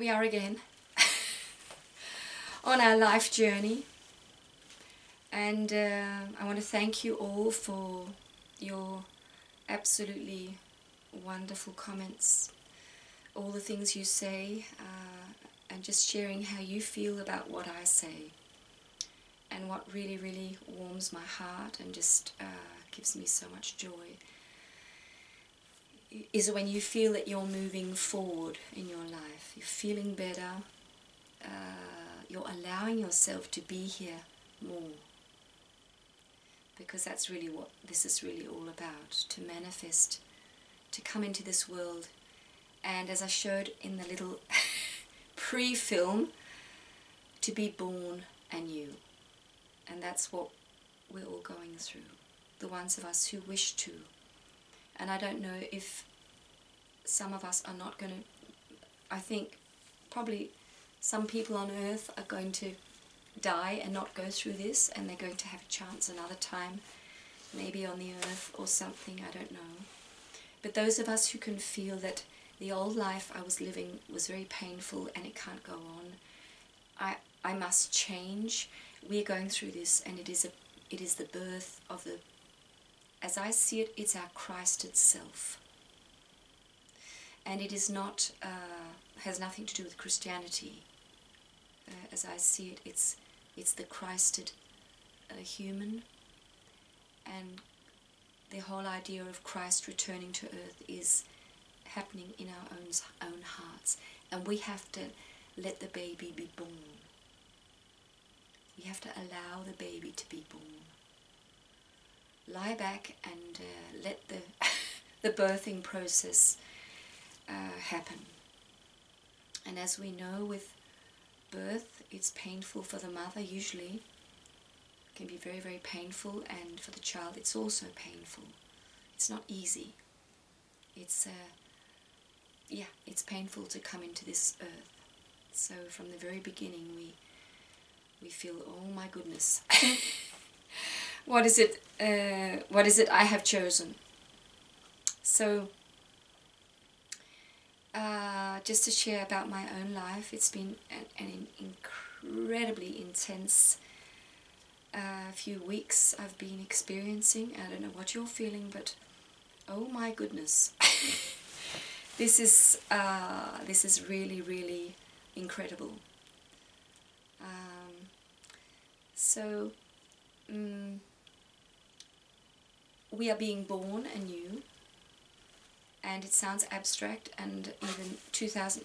we are again on our life journey, and I want to thank you all for your absolutely wonderful comments, all the things you say, and just sharing how you feel about what I say. And what really, really warms my heart and just gives me so much joy is when you feel that you're moving forward in your life. You're feeling better. You're allowing yourself to be here more. Because that's really what this is really all about. To manifest, to come into this world. And as I showed in the little pre-film, to be born anew. And that's what we're all going through. The ones of us who wish to. And I don't know if some of us are not going to, I think probably some people on earth are going to die and not go through this, and they're going to have a chance another time, maybe on the earth or something, I don't know. But those of us who can feel that the old life I was living was very painful and it can't go on, I must change. We're going through this, and it is the birth of the, as I see it, it's our Christed self. And it is not, has nothing to do with Christianity. As I see it, it's the Christed human. And the whole idea of Christ returning to earth is happening in our own hearts. And we have to let the baby be born. We have to allow the baby to be born. Lie back and let the birthing process happen. And as we know, with birth, it's painful for the mother usually. It can be very, very painful, and for the child it's also painful. It's not easy. It's it's painful to come into this earth. So from the very beginning we feel, oh my goodness. What is it I have chosen? So, just to share about my own life, it's been an incredibly intense few weeks I've been experiencing. I don't know what you're feeling, but oh my goodness. This is really, really incredible. So, we are being born anew, and it sounds abstract, and even 2,000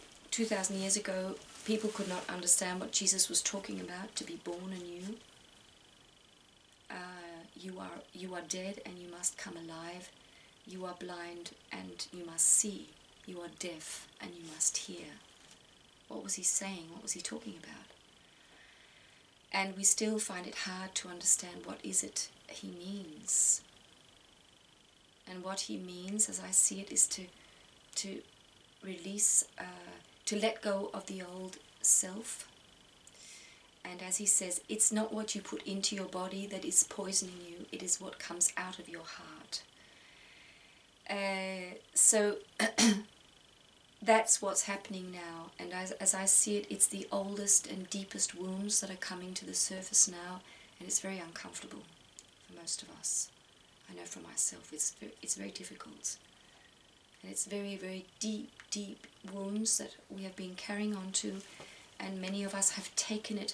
years ago people could not understand what Jesus was talking about, to be born anew. You are dead and you must come alive. You are blind and you must see. You are deaf and you must hear. What was he saying? What was he talking about? And we still find it hard to understand what is it he means. And what he means, as I see it, is to release, to let go of the old self. And as he says, it's not what you put into your body that is poisoning you, it is what comes out of your heart. So that's what's happening now. And as I see it, it's the oldest and deepest wounds that are coming to the surface now, and it's very uncomfortable for most of us. I know for myself it's very difficult. And it's very, very deep, deep wounds that we have been carrying on to, and many of us have taken it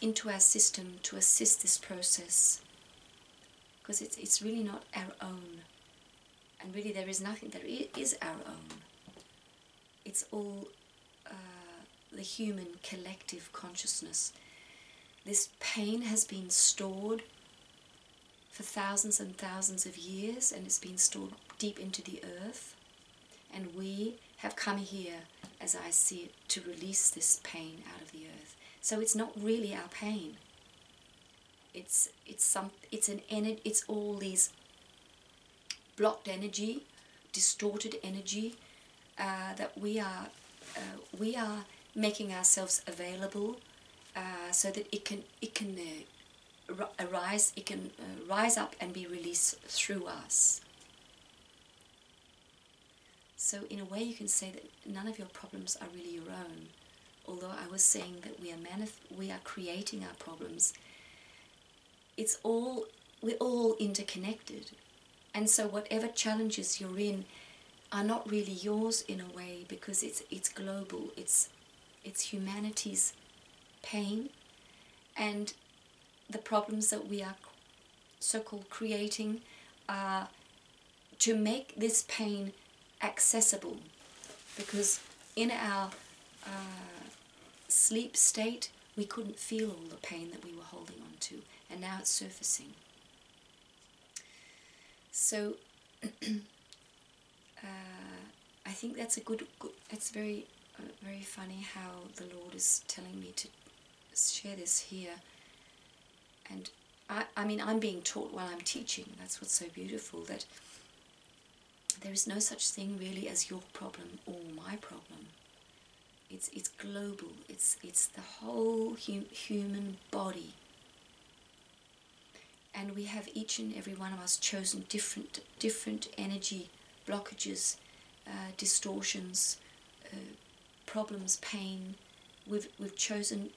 into our system to assist this process. Because it's really not our own. And really there is nothing that is our own. It's all the human collective consciousness. This pain has been stored for thousands and thousands of years, and it's been stored deep into the earth. And we have come here, as I see it, to release this pain out of the earth. So it's not really our pain. It's all these blocked energy, distorted energy, that we are making ourselves available, so that it can rise up and be released through us. So in a way you can say that none of your problems are really your own. although I was saying that we are creating our problems, we're all interconnected. And so whatever challenges you're in are not really yours in a way, because it's global. It's humanity's pain, and the problems that we are so-called creating are to make this pain accessible, because in our sleep state we couldn't feel all the pain that we were holding on to, and now it's surfacing. So I think that's it's very very funny how the Lord is telling me to share this here. And I mean, I'm being taught while I'm teaching. That's what's so beautiful, that there is no such thing really as your problem or my problem. It's global. It's the whole human body. And we have, each and every one of us, chosen different energy blockages, distortions, problems, pain. We've chosen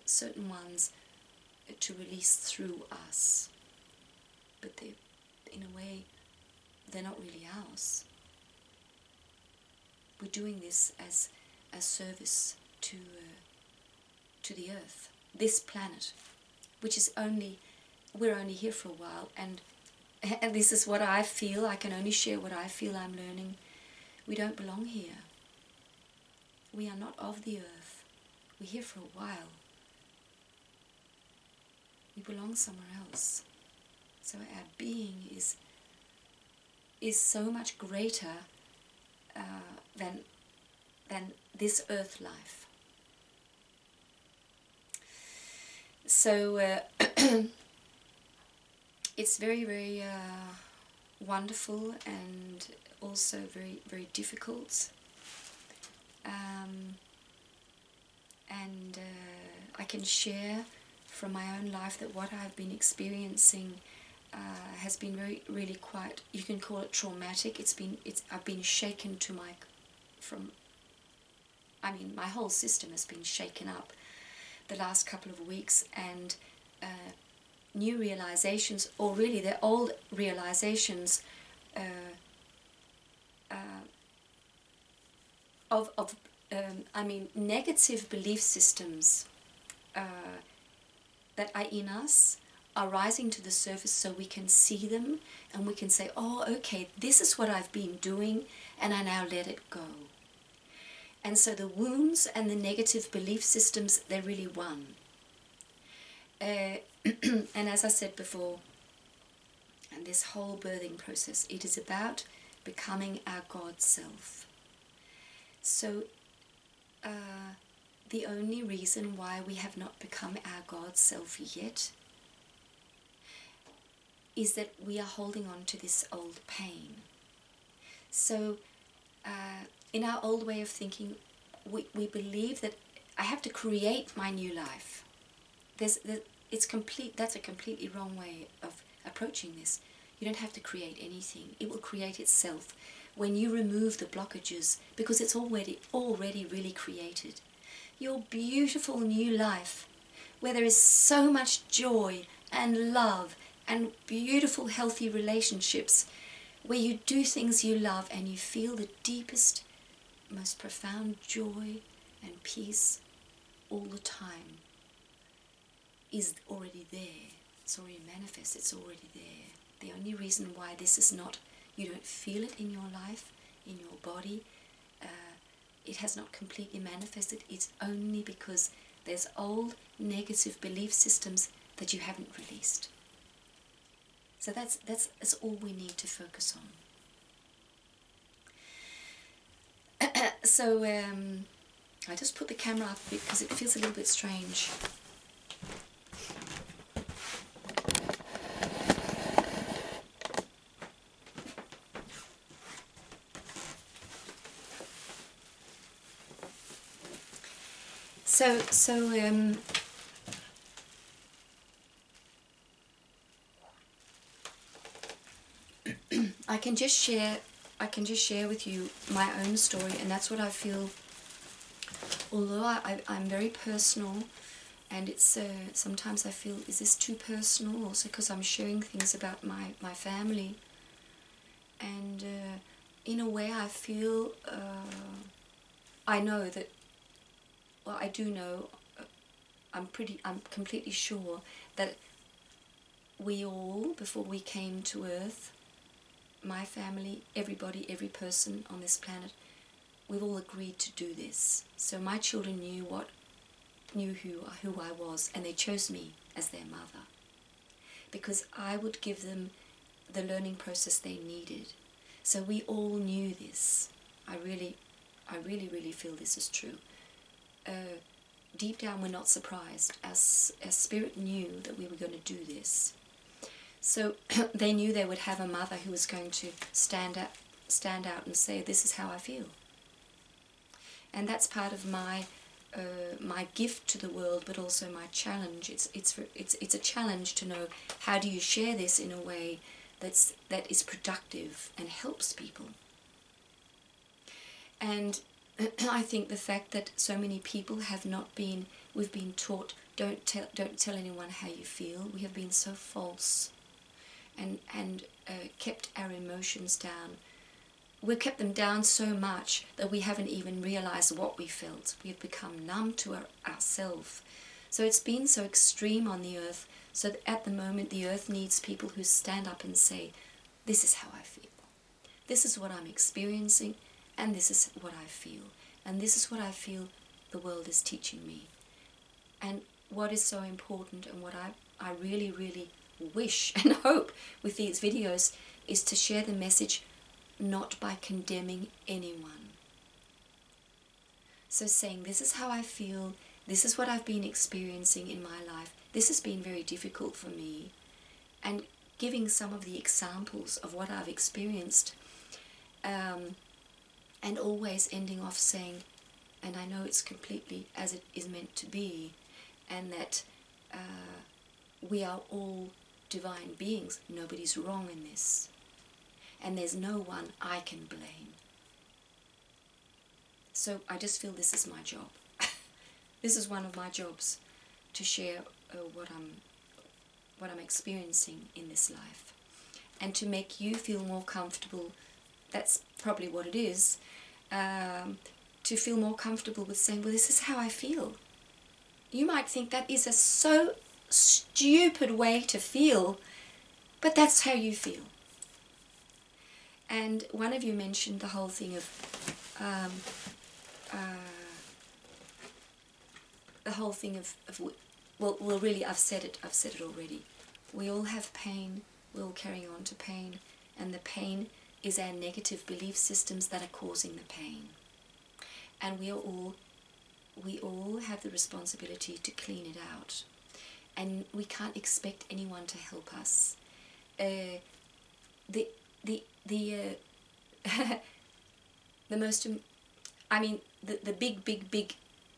certain ones to release through us, but they, in a way, they're not really ours. We're doing this as a service to the earth, this planet, which is we're only here for a while, and this is what I feel. I can only share what I feel I'm learning. We don't belong here. We are not of the earth. We're here for a while. We belong somewhere else. So our being is so much greater than this earth life. So it's very, very wonderful, and also very, very difficult. And I can share from my own life that what I've been experiencing has been really quite, you can call it traumatic. I've been shaken to my whole system has been shaken up the last couple of weeks, and new realizations, or really they're old realizations of negative belief systems that are in us are rising to the surface, so we can see them and we can say, oh, okay, this is what I've been doing, and I now let it go. And so the wounds and the negative belief systems, they're really one. And as I said before, and this whole birthing process, it is about becoming our God self. So the only reason why we have not become our God self yet is that we are holding on to this old pain. So in our old way of thinking, we believe that I have to create my new life. That's a completely wrong way of approaching this. You don't have to create anything. It will create itself when you remove the blockages, because it's already really created. Your beautiful new life, where there is so much joy and love and beautiful healthy relationships, where you do things you love and you feel the deepest, most profound joy and peace all the time, is already there. It's already manifest. It's already there. The only reason why this is not, you don't feel it in your life, in your body, it has not completely manifested, it's only because there's old negative belief systems that you haven't released. So that's all we need to focus on. So I just put the camera up a bit because it feels a little bit strange. So I can just share with you my own story, and that's what I feel although I'm very personal, and it's sometimes I feel, is this too personal? Also because I'm sharing things about my family, and in a way I feel, I know that, well, I do know, I'm completely sure that we all, before we came to Earth, my family, everybody, every person on this planet, we've all agreed to do this. So my children knew who I was, and they chose me as their mother, because I would give them the learning process they needed. So we all knew this. I really feel this is true. Deep down, we're not surprised. Our spirit knew that we were going to do this. So they knew they would have a mother who was going to stand out and say, "This is how I feel." And that's part of my gift to the world, but also my challenge. It's a challenge to know, how do you share this in a way that is productive and helps people. And I think the fact that so many people we've been taught, don't tell anyone how you feel. We have been so false, and kept our emotions down. We've kept them down so much that we haven't even realized what we felt. We have become numb to ourselves. So it's been so extreme on the earth, so that at the moment the earth needs people who stand up and say, "This is how I feel. This is what I'm experiencing, and this is what I feel. And this is what I feel the world is teaching me." And what is so important, and what I really, really wish and hope with these videos, is to share the message not by condemning anyone. So saying, this is how I feel, this is what I've been experiencing in my life, this has been very difficult for me, and giving some of the examples of what I've experienced, and always ending off saying, and I know it's completely as it is meant to be, and that we are all divine beings. Nobody's wrong in this. And there's no one I can blame. So I just feel this is my job. This is one of my jobs, to share what I'm experiencing in this life, and to make you feel more comfortable. That's probably what it is. To feel more comfortable with saying, well, this is how I feel. You might think that is a so stupid way to feel, but that's how you feel. And one of you mentioned the whole thing of well, really, I've said it already. We all have pain. We're all carrying on to pain, and the pain is our negative belief systems that are causing the pain. And we all have the responsibility to clean it out, and we can't expect anyone to help us. The most, I mean, the big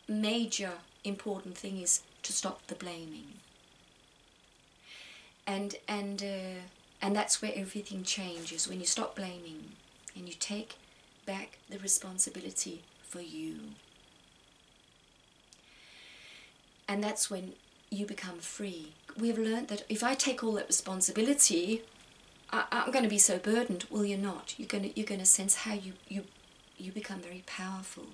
major important thing is to stop the blaming, and that's where everything changes, when you stop blaming and you take back the responsibility for you. And that's when you become free. We have learned that if I take all that responsibility, I'm going to be so burdened. Well, you're not. You're going to sense how you become very powerful,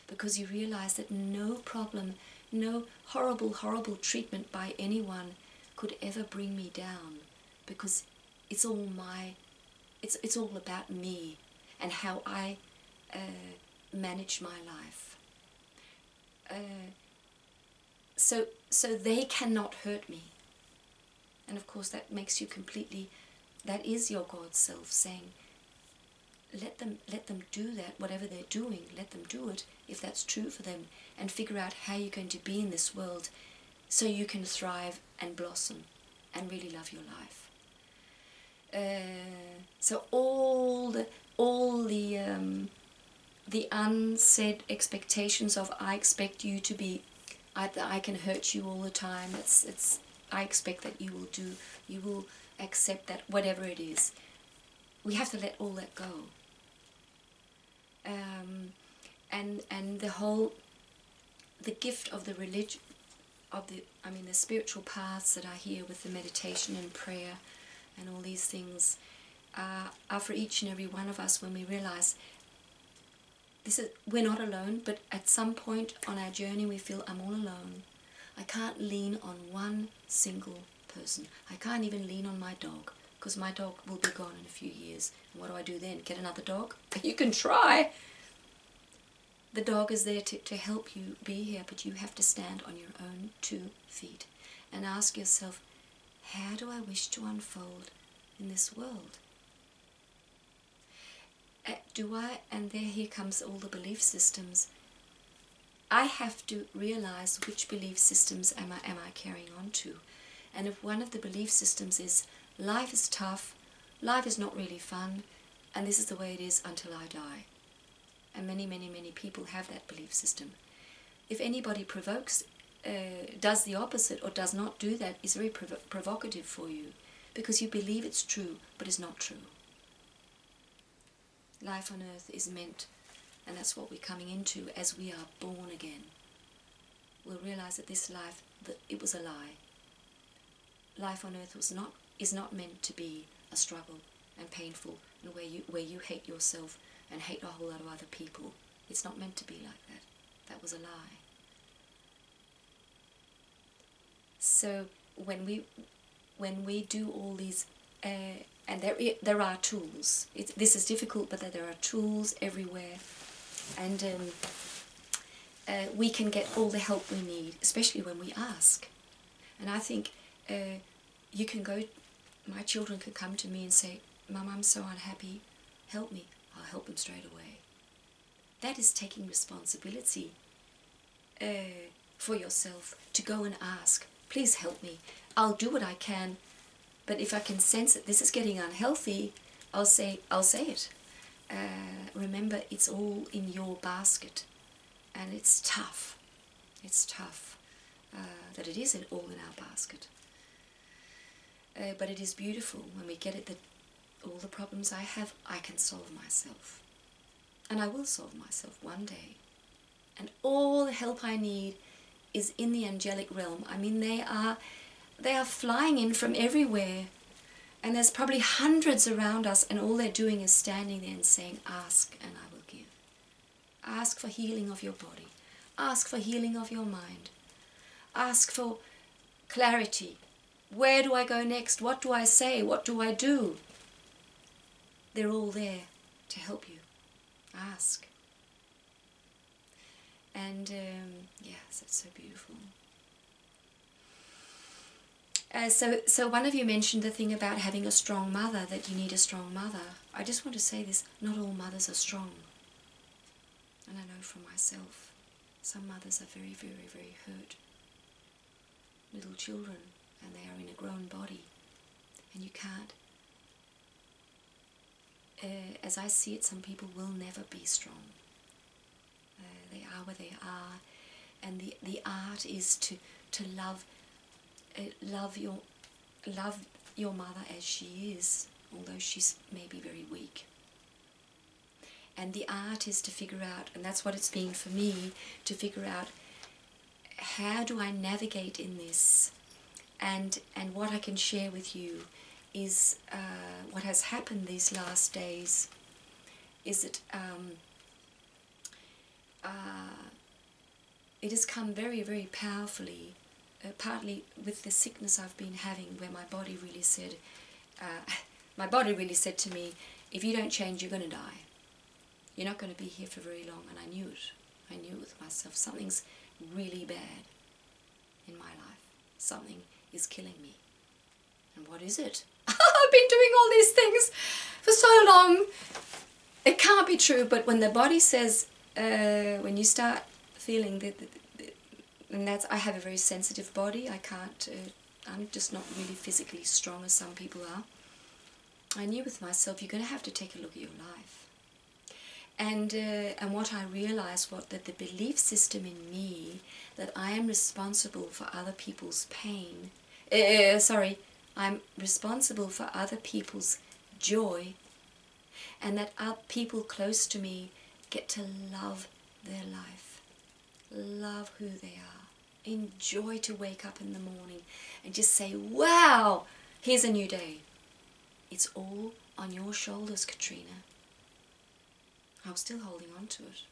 because you realize that no problem, no horrible treatment by anyone could ever bring me down, because it's all it's all about me and how I manage my life. So they cannot hurt me. And of course that makes you completely, that is your God self saying, let them do that, whatever they're doing, let them do it if that's true for them, and figure out how you're going to be in this world so you can thrive and blossom and really love your life. So all the unsaid expectations of, I expect you to be, I can hurt you all the time, I expect that you will accept that, whatever it is. We have to let all that go. And the whole the gift of the religion, the spiritual paths that are here with the meditation and prayer and all these things are for each and every one of us when we realize we're not alone, but at some point on our journey we feel, I'm all alone. I can't lean on one single person. I can't even lean on my dog, because my dog will be gone in a few years. And what do I do then? Get another dog? You can try. The dog is there to help you be here, but you have to stand on your own 2 feet and ask yourself, how do I wish to unfold in this world? And here comes all the belief systems. I have to realize which belief systems am I carrying on to. And if one of the belief systems is, life is tough, life is not really fun, and this is the way it is until I die. And many, many, many people have that belief system. If anybody does the opposite or does not do that, is very provocative for you, because you believe it's true, but it's not true. Life on earth is meant, and that's what we're coming into as we are born again. We'll realize that this life, that it was a lie. Life on earth is not meant to be a struggle and painful, and where you hate yourself and hate a whole lot of other people. It's not meant to be like that. That was a lie. So when we do all these, and there are tools. This is difficult, but there are tools everywhere, and we can get all the help we need, especially when we ask. And I think you can go. My children can come to me and say, "Mum, I'm so unhappy. Help me." I'll help them straight away. That is taking responsibility for yourself, to go and ask, please help me. I'll do what I can, but if I can sense that this is getting unhealthy, I'll say it. Remember, it's all in your basket, and it's tough. It's tough that it is all in our basket. But it is beautiful when we get it that all the problems I have, I can solve myself. And I will solve myself one day. And all the help I need is in the angelic realm. I mean, they are flying in from everywhere. And there's probably hundreds around us, and all they're doing is standing there and saying, ask and I will give. Ask for healing of your body. Ask for healing of your mind. Ask for clarity. Where do I go next? What do I say? What do I do? They're all there to help you. Ask. And yes, it's so beautiful. So one of you mentioned the thing about having a strong mother, that you need a strong mother. I just want to say this, not all mothers are strong. And I know from myself, some mothers are very, very, very hurt. Little children, and they are in a grown body. And you can't. As I see it, some people will never be strong. They are where they are, and the art is to love your mother as she is, although she's maybe very weak. And the art is to figure out, and that's what it's been for me, to figure out, how do I navigate in this? And what I can share with you is what has happened these last days is that it has come very, very powerfully, partly with the sickness I've been having, where my body really said to me, if you don't change, you're going to die. You're not going to be here for very long. And I knew it. I knew it with myself. Something's really bad in my life. Something is killing me. And what is it? I've been doing all these things for so long. It can't be true, but when the body says, when you start feeling that, and that's, I have a very sensitive body. I can't, I'm just not really physically strong as some people are. I knew with myself, you're going to have to take a look at your life. And what I realized was that the belief system in me, that I am responsible for other people's pain, I'm responsible for other people's joy, and that people close to me get to love their life. love who they are, enjoy to wake up in the morning and just say, wow, here's a new day. It's all on your shoulders, Katrina. I'm still holding on to it.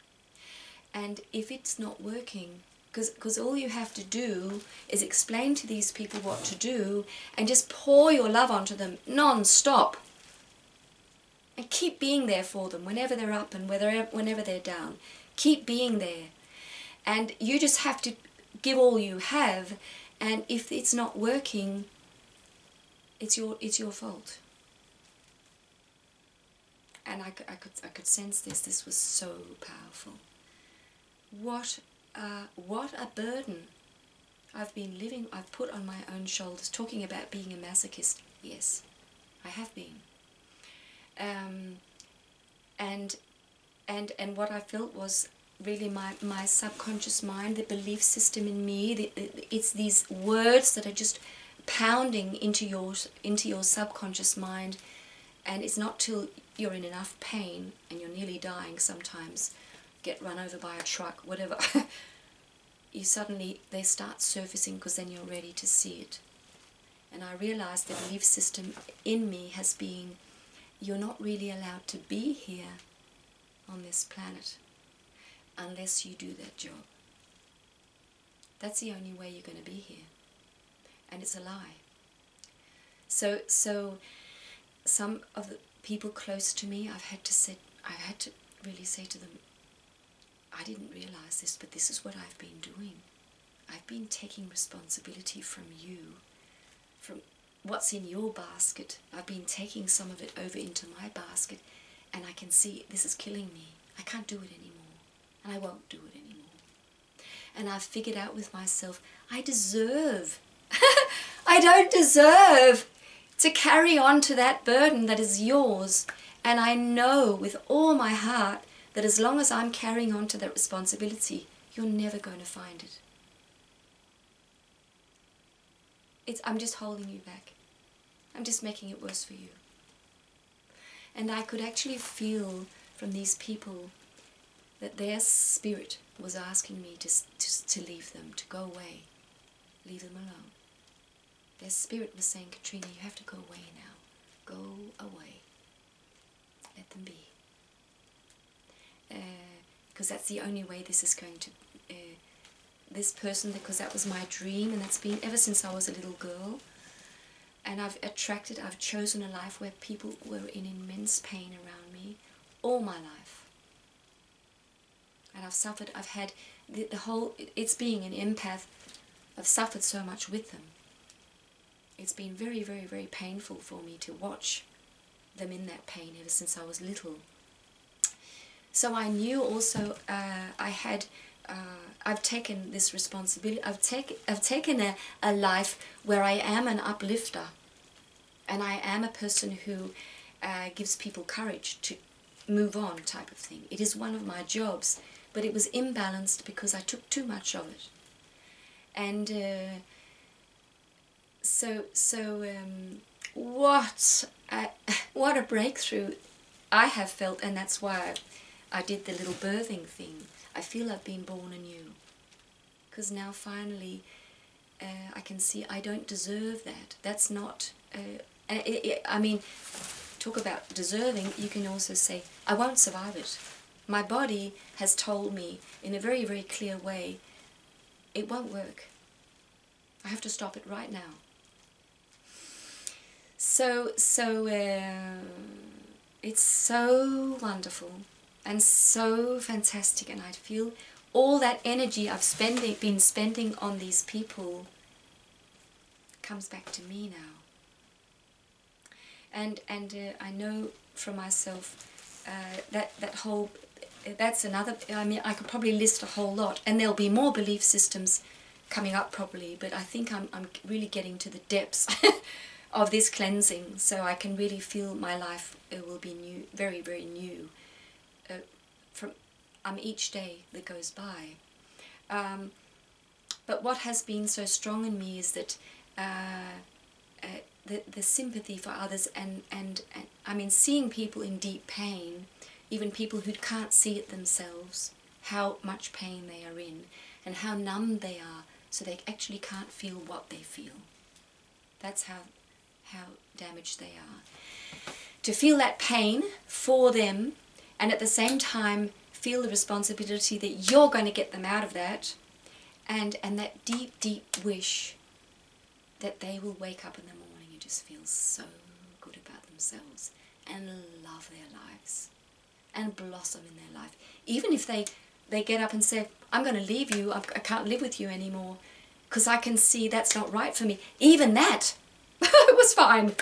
And if it's not working, because all you have to do is explain to these people what to do and just pour your love onto them non-stop. And keep being there for them whenever they're up and whenever they're down. Keep being there. And you just have to give all you have, and if it's not working, it's your fault. And I could sense this. This was so powerful. What a burden I've put on my own shoulders. Talking about being a masochist, yes, I have been. And what I felt was really my subconscious mind, the belief system in me. It's these words that are just pounding into your subconscious mind, and it's not till you're in enough pain and you're nearly dying sometimes, get run over by a truck, whatever, they start surfacing, because then you're ready to see it. And I realized the belief system in me has been, you're not really allowed to be here on this planet unless you do that job. That's the only way you're going to be here. And it's a lie. So some of the people close to me, I had to really say to them, I didn't realize this, but this is what I've been doing. I've been taking responsibility from you, from what's in your basket. I've been taking some of it over into my basket, and I can see this is killing me. I can't do it anymore, and I won't do it anymore. And I've figured out with myself, I don't deserve to carry on to that burden that is yours. And I know with all my heart that as long as I'm carrying on to that responsibility, you're never going to find it. I'm just holding you back. I'm just making it worse for you. And I could actually feel from these people that their spirit was asking me to leave them, to go away. Leave them alone. Their spirit was saying, Katrina, you have to go away now. Go away. Let them be. Because that's the only way this is going to... this person, because that was my dream, and that's been ever since I was a little girl. And I've chosen a life where people were in immense pain around me all my life. And I've had the whole, it's being an empath, I've suffered so much with them. It's been very, very, very painful for me to watch them in that pain ever since I was little. So I knew also I've taken this responsibility. I've taken a life where I am an uplifter, and I am a person who gives people courage to move on, type of thing. It is one of my jobs, but it was imbalanced because I took too much of it. And what a breakthrough I have felt, and that's why I did the little birthing thing. I feel I've been born anew, because now finally I can see I don't deserve that. That's not, I mean, talk about deserving, you can also say, I won't survive it. My body has told me in a very, very clear way, it won't work. I have to stop it right now. So it's so wonderful and so fantastic, and I feel all that energy I've been spending on these people comes back to me now. And I know from myself that whole, that's another, I mean, I could probably list a whole lot, and there'll be more belief systems coming up probably, but I think I'm really getting to the depths of this cleansing, so I can really feel my life will be new, very, very new, from each day that goes by. But what has been so strong in me is that the sympathy for others, and I mean, seeing people in deep pain, even people who can't see it themselves, how much pain they are in, and how numb they are, so they actually can't feel what they feel. That's how damaged they are. To feel that pain for them, and at the same time feel the responsibility that you're going to get them out of that, and that deep, deep wish that they will wake up in the morning and just feel so good about themselves and love their lives and blossom in their life. Even if they get up and say, I'm going to leave you, I can't live with you anymore because I can see that's not right for me. Even that, it was fine.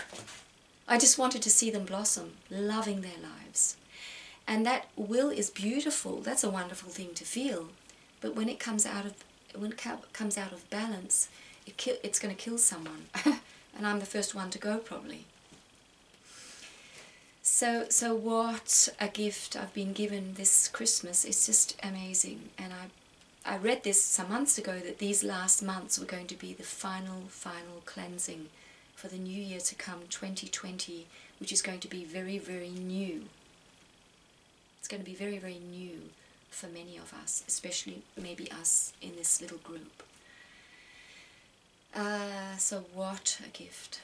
I just wanted to see them blossom, loving their lives. And that will is beautiful. That's a wonderful thing to feel. But when it comes out of balance, it's going to kill someone. And I'm the first one to go probably. So what a gift I've been given this Christmas. It's just amazing. And I read this some months ago that these last months were going to be the final cleansing for the new year to come, 2020, which is going to be very, very new. It's going to be very, very new for many of us, especially maybe us in this little group. So what a gift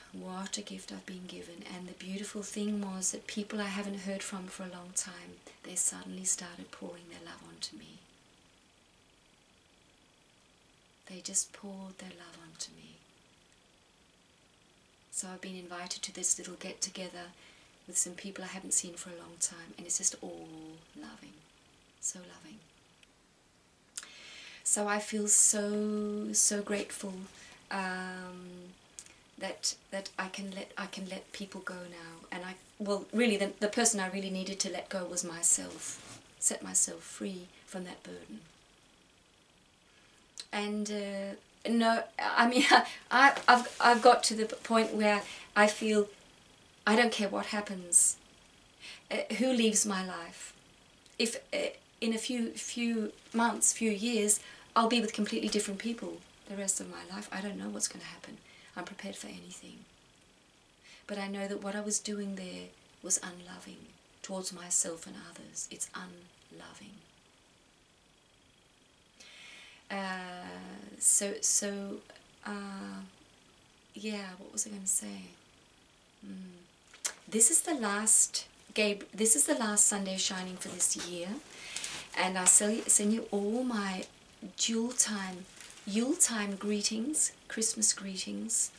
I've been given. And the beautiful thing was that people I haven't heard from for a long time, they suddenly started pouring their love onto me. They just poured their love onto me. So I've been invited to this little get-together with some people I haven't seen for a long time, and it's just all loving, so loving. So I feel so grateful that I can let people go now. And really the person I really needed to let go was myself, set myself free from that burden. And no, I mean, I've got to the point where I feel I don't care what happens, who leaves my life. If in a few months, few years, I'll be with completely different people the rest of my life. I don't know what's going to happen. I'm prepared for anything. But I know that what I was doing there was unloving towards myself and others. It's unloving. Yeah, what was I going to say? This is the last Sunday Shining for this year, and I send you all my Yuletime greetings, Christmas greetings.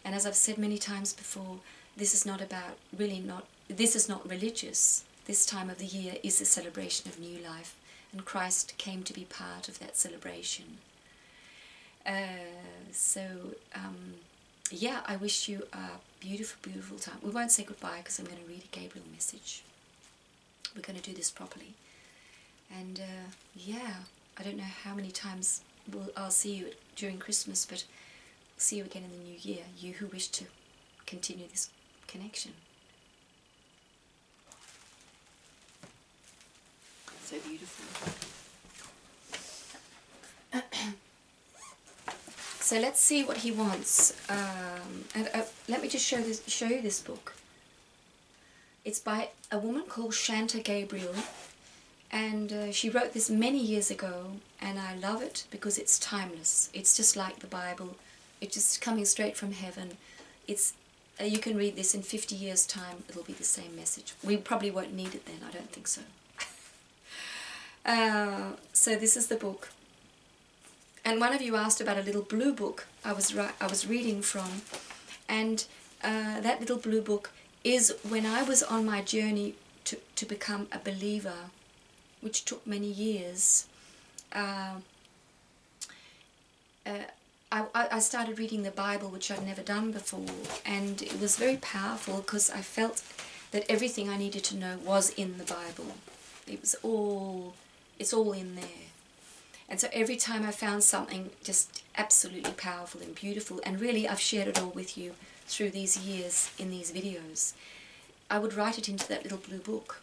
And as I've said many times before, this is not religious. This time of the year is a celebration of new life, and Christ came to be part of that celebration. Yeah, I wish you a beautiful, beautiful time. We won't say goodbye because I'm going to read a Gabriel message. We're going to do this properly. And yeah, I don't know how many times I'll see you during Christmas, but I'll see you again in the new year, you who wish to continue this connection. So beautiful. So let's see what he wants. Let me just show you this book. It's by a woman called Shanta Gabriel, and she wrote this many years ago, and I love it because it's timeless. It's just like the Bible. It's just coming straight from heaven. It's you can read this in 50 years' time. It'll be the same message. We probably won't need it then. I don't think so. So this is the book. And one of you asked about a little blue book I was reading from, and that little blue book is when I was on my journey to become a believer, which took many years. I started reading the Bible, which I'd never done before, and it was very powerful because I felt that everything I needed to know was in the Bible. It's all in there. And so every time I found something just absolutely powerful and beautiful, and really I've shared it all with you through these years in these videos, I would write it into that little blue book.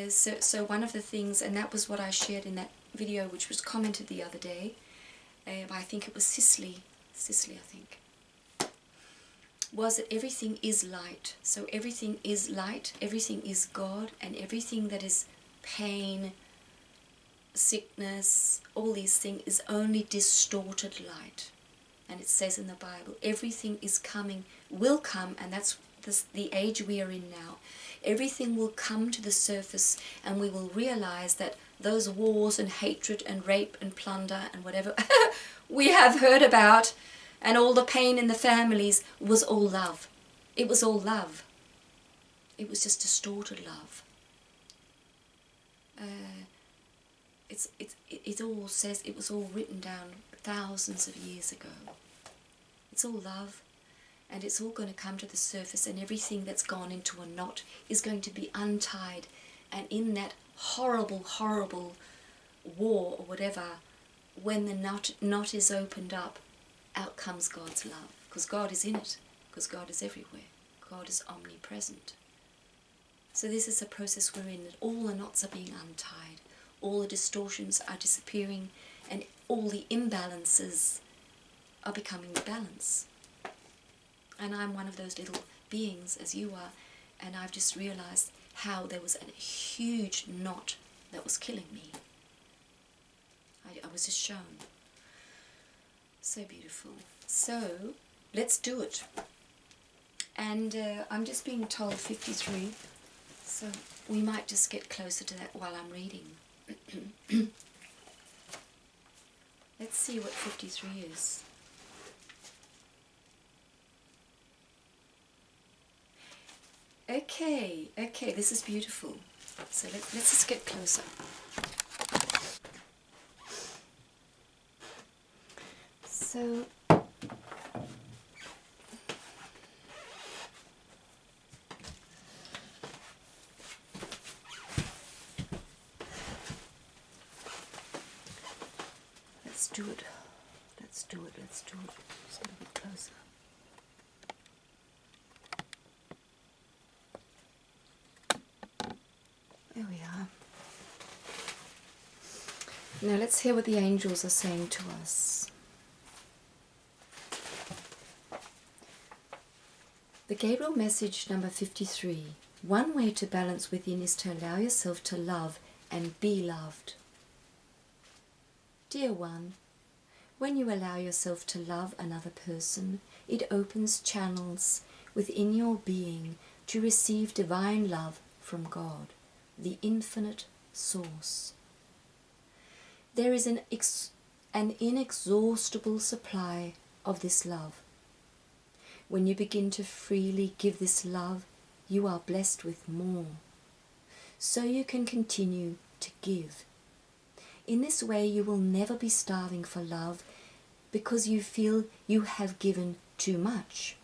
So one of the things, and that was what I shared in that video which was commented the other day, by I think it was Cicely I think, was that everything is light. So everything is light, everything is God, and everything that is pain, sickness, all these things is only distorted light. And it says in the Bible, everything is coming, will come, and that's the age we are in now. Everything will come to the surface, and we will realize that those wars and hatred and rape and plunder and whatever we have heard about, and all the pain in the families, was all love. It was all love. It was just distorted love. It all says, it was all written down thousands of years ago. It's all love, and it's all going to come to the surface, and everything that's gone into a knot is going to be untied, and in that horrible, horrible war or whatever, when the knot is opened up, out comes God's love, because God is in it, because God is everywhere. God is omnipresent. So this is a process we're in, that all the knots are being untied, all the distortions are disappearing, and all the imbalances are becoming balance. And I'm one of those little beings, as you are, and I've just realized how there was a huge knot that was killing me. I was just shown. So beautiful. So, let's do it. And I'm just being told 53, so we might just get closer to that while I'm reading. Let's see what 53 is. Okay, this is beautiful. So let's just get closer. So let's do it. Let's do it. Just a little bit closer. There we are. Now let's hear what the angels are saying to us. The Gabriel message number 53. One way to balance within is to allow yourself to love and be loved. Dear one, when you allow yourself to love another person, it opens channels within your being to receive divine love from God, the infinite source. There is an inexhaustible supply of this love. When you begin to freely give this love, you are blessed with more. So you can continue to give. In this way you will never be starving for love because you feel you have given too much.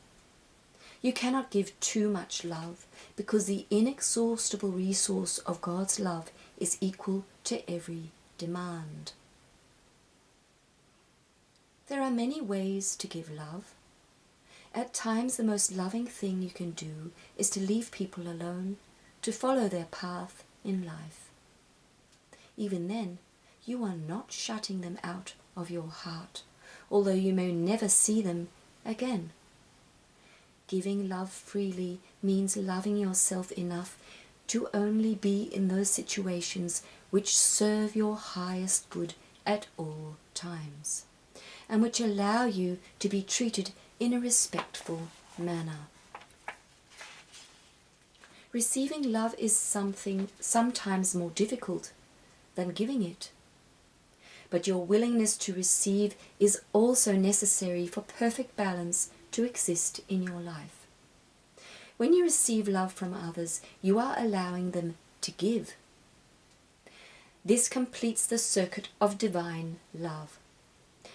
You cannot give too much love because the inexhaustible resource of God's love is equal to every demand. There are many ways to give love. At times the most loving thing you can do is to leave people alone, to follow their path in life. Even then, you are not shutting them out of your heart, although you may never see them again. Giving love freely means loving yourself enough to only be in those situations which serve your highest good at all times, and which allow you to be treated in a respectful manner. Receiving love is something sometimes more difficult than giving it. But your willingness to receive is also necessary for perfect balance to exist in your life. When you receive love from others, you are allowing them to give. This completes the circuit of divine love.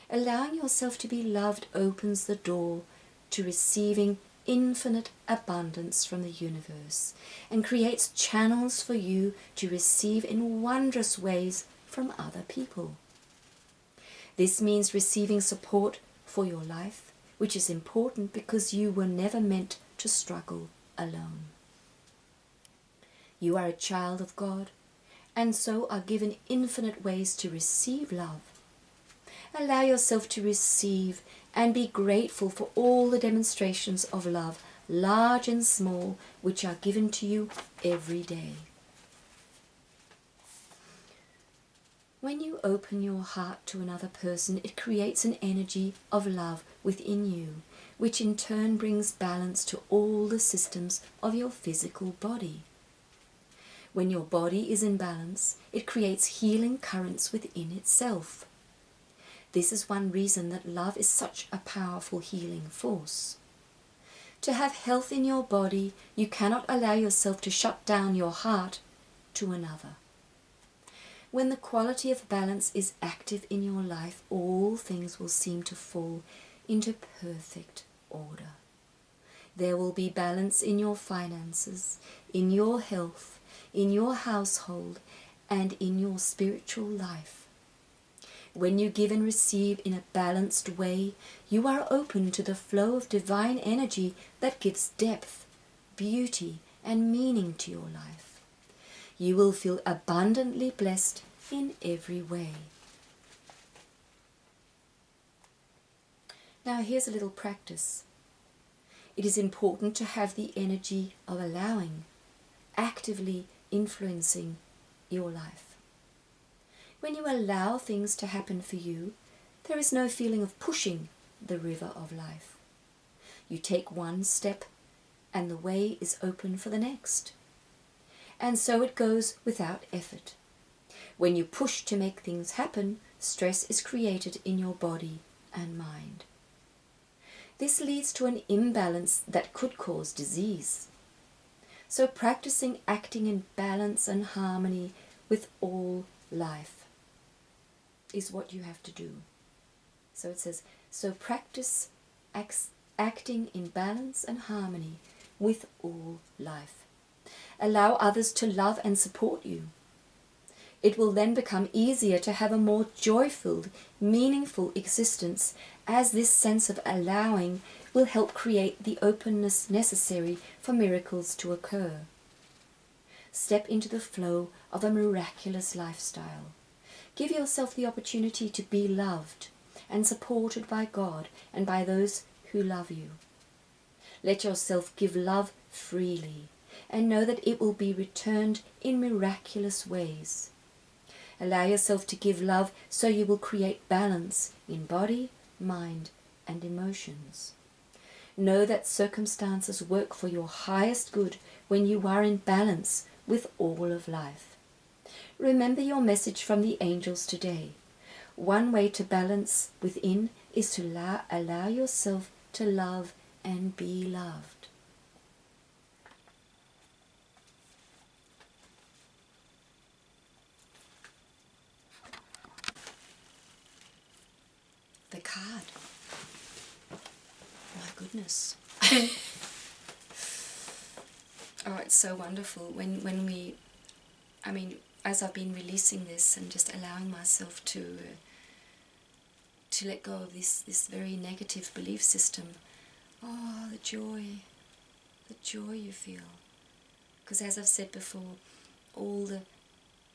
Allowing yourself to be loved opens the door to receiving infinite abundance from the universe and creates channels for you to receive in wondrous ways from other people. This means receiving support for your life, which is important because you were never meant to struggle alone. You are a child of God, and so are given infinite ways to receive love. Allow yourself to receive and be grateful for all the demonstrations of love, large and small, which are given to you every day. When you open your heart to another person, it creates an energy of love within you, which in turn brings balance to all the systems of your physical body. When your body is in balance, it creates healing currents within itself. This is one reason that love is such a powerful healing force. To have health in your body, you cannot allow yourself to shut down your heart to another. When the quality of balance is active in your life, all things will seem to fall into perfect order. There will be balance in your finances, in your health, in your household, and in your spiritual life. When you give and receive in a balanced way, you are open to the flow of divine energy that gives depth, beauty, and meaning to your life. You will feel abundantly blessed in every way. Now here's a little practice. It is important to have the energy of allowing, actively influencing your life. When you allow things to happen for you, there is no feeling of pushing the river of life. You take one step and the way is open for the next. And so it goes without effort. When you push to make things happen, stress is created in your body and mind. This leads to an imbalance that could cause disease. So practicing acting in balance and harmony with all life is what you have to do. So it says, so practice acting in balance and harmony with all life. Allow others to love and support you. It will then become easier to have a more joy-filled, meaningful existence, as this sense of allowing will help create the openness necessary for miracles to occur. Step into the flow of a miraculous lifestyle. Give yourself the opportunity to be loved and supported by God and by those who love you. Let yourself give love freely and know that it will be returned in miraculous ways. Allow yourself to give love so you will create balance in body, mind, and emotions. Know that circumstances work for your highest good when you are in balance with all of life. Remember your message from the angels today. One way to balance within is to allow yourself to love and be loved. The card. My goodness. Oh, it's so wonderful when we, as I've been releasing this and just allowing myself to let go of this very negative belief system. Oh, the joy you feel. Because as I've said before,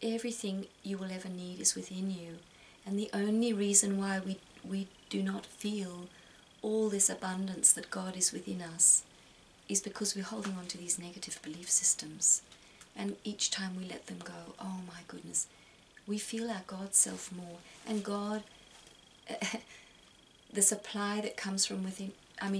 everything you will ever need is within you, and the only reason why we do not feel all this abundance that God is within us is because we're holding on to these negative belief systems. And each time we let them go, oh my goodness, we feel our God self more. And God, the supply that comes from within,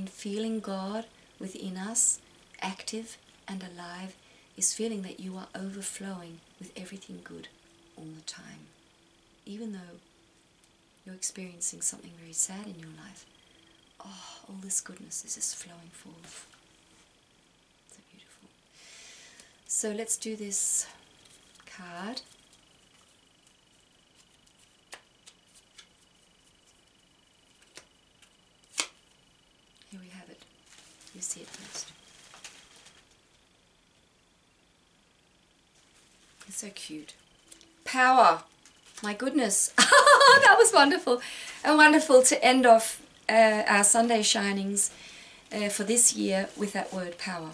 feeling God within us, active and alive, is feeling that you are overflowing with everything good all the time. Even though you're experiencing something very sad in your life, oh, all this goodness is just flowing forth. So beautiful. So let's do this card. Here we have it. You see it first. It's so cute. Power. My goodness. That was wonderful. And wonderful to end off our Sunday Shinings for this year with that word power.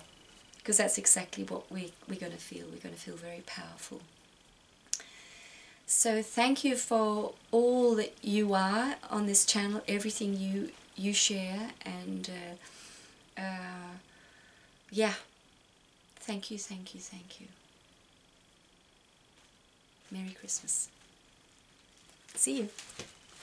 Because that's exactly what we're going to feel. We're going to feel very powerful. So thank you for all that you are on this channel, everything you share, and yeah, thank you, thank you, thank you. Merry Christmas. See you.